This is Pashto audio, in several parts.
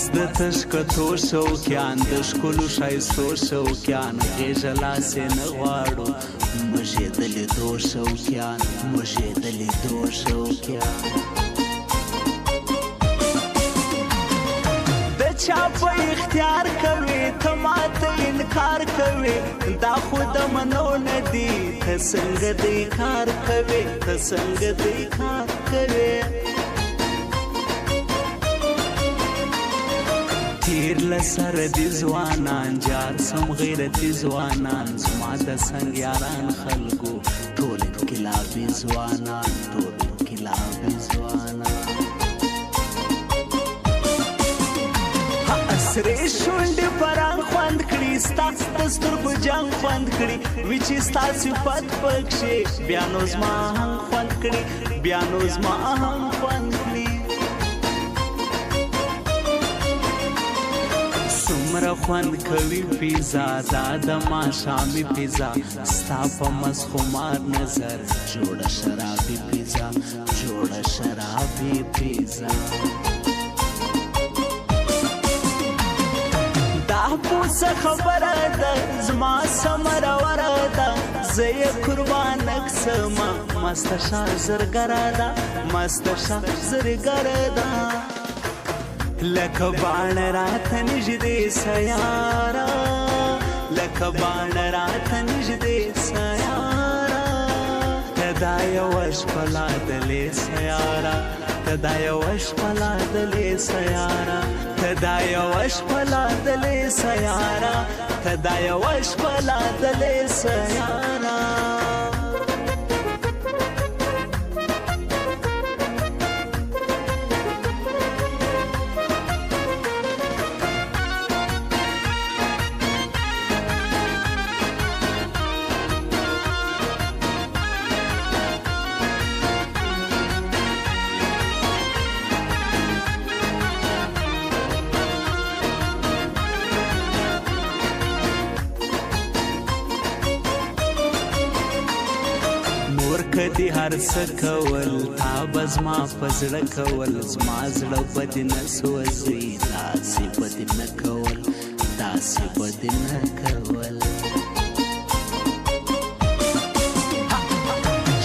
مست د تشکتو شوقیان د ښکلو ښایستو شوقیان غېږه لاس یې نه غواړو موږ یې د لیدو شوقیان موږ یې د لیدو شوقیان د چا په اختیار کوې ته ماته انکار کوې دا خو د منو نه دي ته څنګه دی کار کوې ته څنګه دی کار کوې تیر لسر دی ځوانان جار سم غیرتي ځوانان زما د څنګ یاران خلکو ټول انقلابي ځوانان ټول انقلابي ځوانان سرې شونډې پران خوند کړي ستا د سترګو جنګ خوند کړي وي چې ستا صفت پکښې بیا نو زما هم خوند کړي بیا نو زما هم خوند کړي څومره خوند کوي پیزا دا د ماښامي پیزا ستا په مسخمار نظر جوړه شرابي پیزا جوړه شرابي پیزا دا پوڅه خبره ده زما سمروره ده زه یې قربانک سمه مسته شه زرګره ده مسته شه زرګره ده لکه باڼه راته نږدې سیاره لکه باڼه راته نږدې سیاره ته دا یوه شپه لا دلې سیاره ته دا یوه شپه لا دلې سیاره ته دا یوه شپه لا دلې سیاره ته دا یوه شپه لا دلې سیاره کدی هر څه کول تا به زما په زړه کول زما زړه به دې نه سوځي داسې به دې نه کول داسې به دې نه کول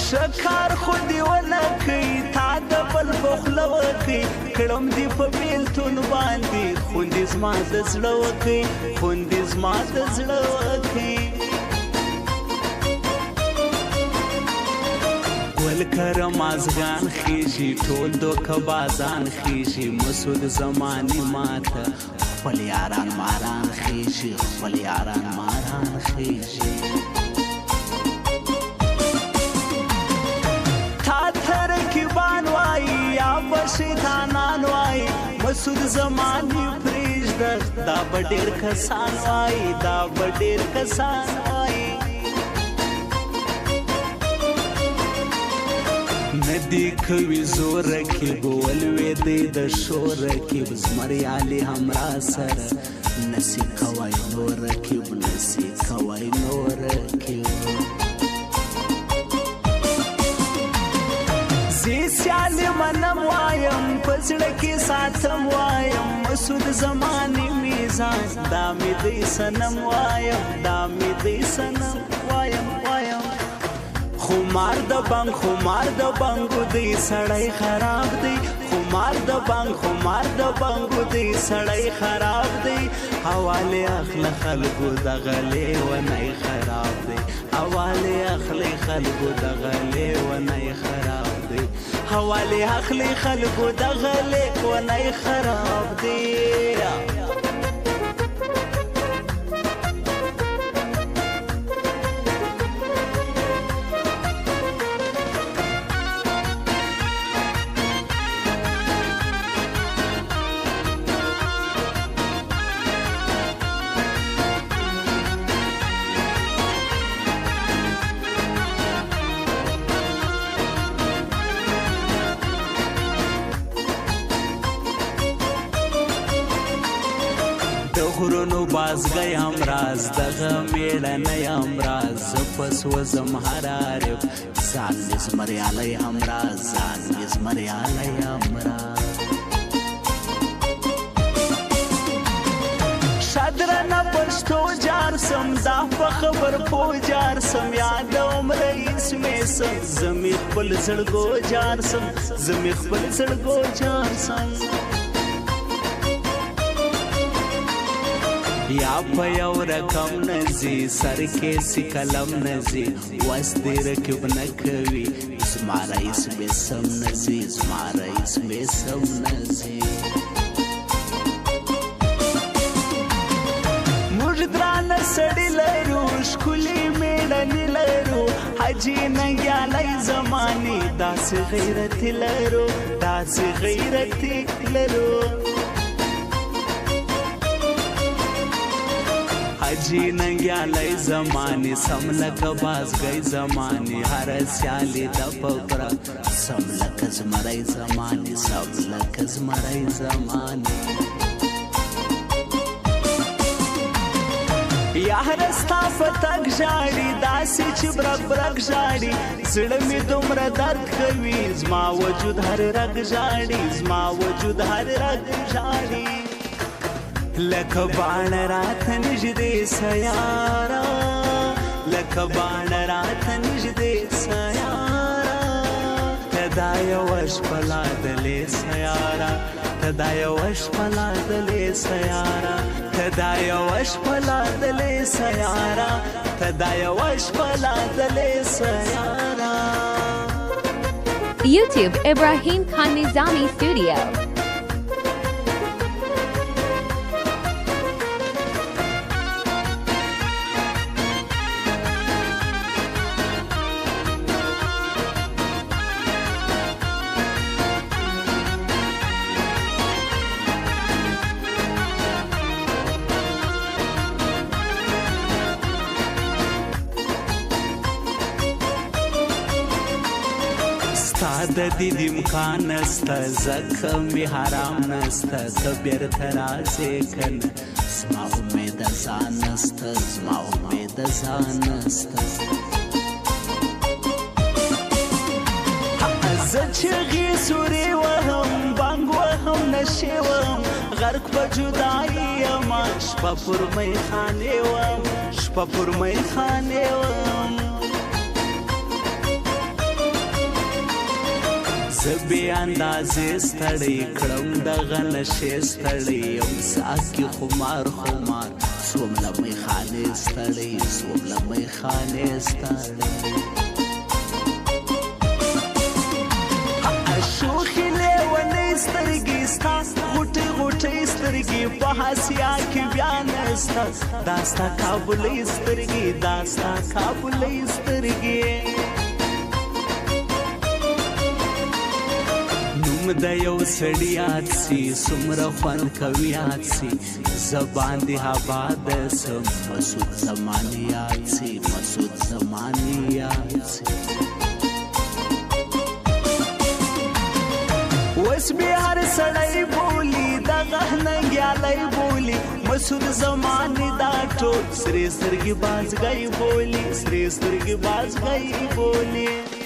ښه کار خو دې ونه کوي تا د بل په خوله وکړي کړم دې په بېلتون باندې خوندې زما د زړه وکړي خوندې زما د زړه وکړي ولکره مازغان خیژي ټول دوکه بازان خیژي مسود زماني ماته خپل یاران ماران خیژي خپل یاران ماران خیژي تا ته رقیبان وایي یا به شیطانان وایي مسود زماني پرېږده دا به ډېر کسان وایي دا به ډېر کسان وایي ندی کوي زور رکیب ولوېدی د شور رکیب زمریالي همرا سره نسی کوی نور رکیب نسی کوی نور رکیب زی سیالي منم وایم په زړه کې ساتم وایم مسود زماني میزان دا مې دی صنم وایم دا مې دی صنم وایم وایم خمار د بنګو دی سړی خراب دی خمار د بنګو دی سړی خراب دی حواله اخله خلکو د غلې ونی خراب دی حواله اخله خلکو د غلې ونی خراب دی حواله اخله خلکو د غلې ونی خراب دی غرونو بازګی هم راز دغه میړنی هم راز زه پس وزم هر عارف ځان مې زمریالی هم راز ځان مې زمریالی هم راز شدرنه پښتو جار سم دا په خبر پو جار سم یادوم رئیس مې سم زمې خپل زړګو جار سم زمې خپل زړګو جار سم یا په یو رقم نزي سر کې سی کلم نزي واس دې رکب نه کوي زما رئیس مې سم نزي زما رئیس مې سم نزي درانه سړی لرو ښکلې میړنې لرو حاجي ننګیالی زمانې داسې غیرتي لرو داسې غیرتي لرو حاجي ننګیالی زمانې سم لکه بازګۍ زمانې هر سیالي د پپره سم لکه زمری زمانې سم لکه زمری زمانې یار ستا په تګ ژاړي داسې چې برګ برګ ژاړي زړه مې دومره درد کوي زما وجود هر رګ ژاړي زما وجود هر رګ ژاړي لکه باڼه راته نږدې سیاره لکه باڼه راته نږدې سیاره ته دا یوه شپه لا دلې سیاره ته دا یوه شپه لا دلې سیاره ته دا یوه شپه لا دلې سیاره ته دا یوه شپه لا دلې سیاره YouTube Ibrahim Khan Nizami Studio. ستا د دید امکان نسته ځکه مې حرام نسته ته بیرته راسې کنه زما امید ځان نسته زما امید ځان نسته زه چغې سورې وهم بانګ وهم نشې وم غرق په جدایي یمه شپه پر میخانې وم شپه پر میخانې وم زه بې اندازې ستړی کړم دغه نشې ستړی یم ساعت کې خمار خمار سوم له میخانې ستړی سوم له میخانې ستړی شوخې لیونۍ سترګې ستا غوټې غوټې سترګې په حسیا کې بیا نسته دا ستا کابلۍ سترګې دا ستا کابلۍ سترګې د یو سړي یاد سي څومره خوند کوي یاد سي زه باندې آباد سم مسعود زمانې یاد سي مسعود زمانې یاد سي اوس مې هر سړی بولي دغه ننګیالی بولي مسعود زمانې دا ټول سرې سترګې بازګۍ بولي سرې سترګې بازګۍ بولي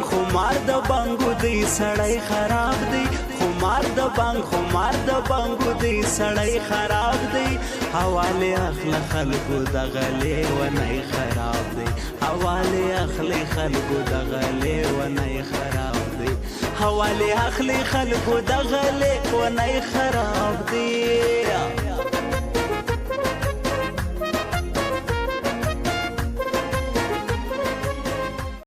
خمار د بنګو دی سړی خراب دی خمار د بنګو دی سړی خراب دی حواله اخله خلکو د غلې ونی خراب دی حواله اخله خلکو د غلې ونی خراب دی حواله اخله خلکو د غلې ونی خراب دی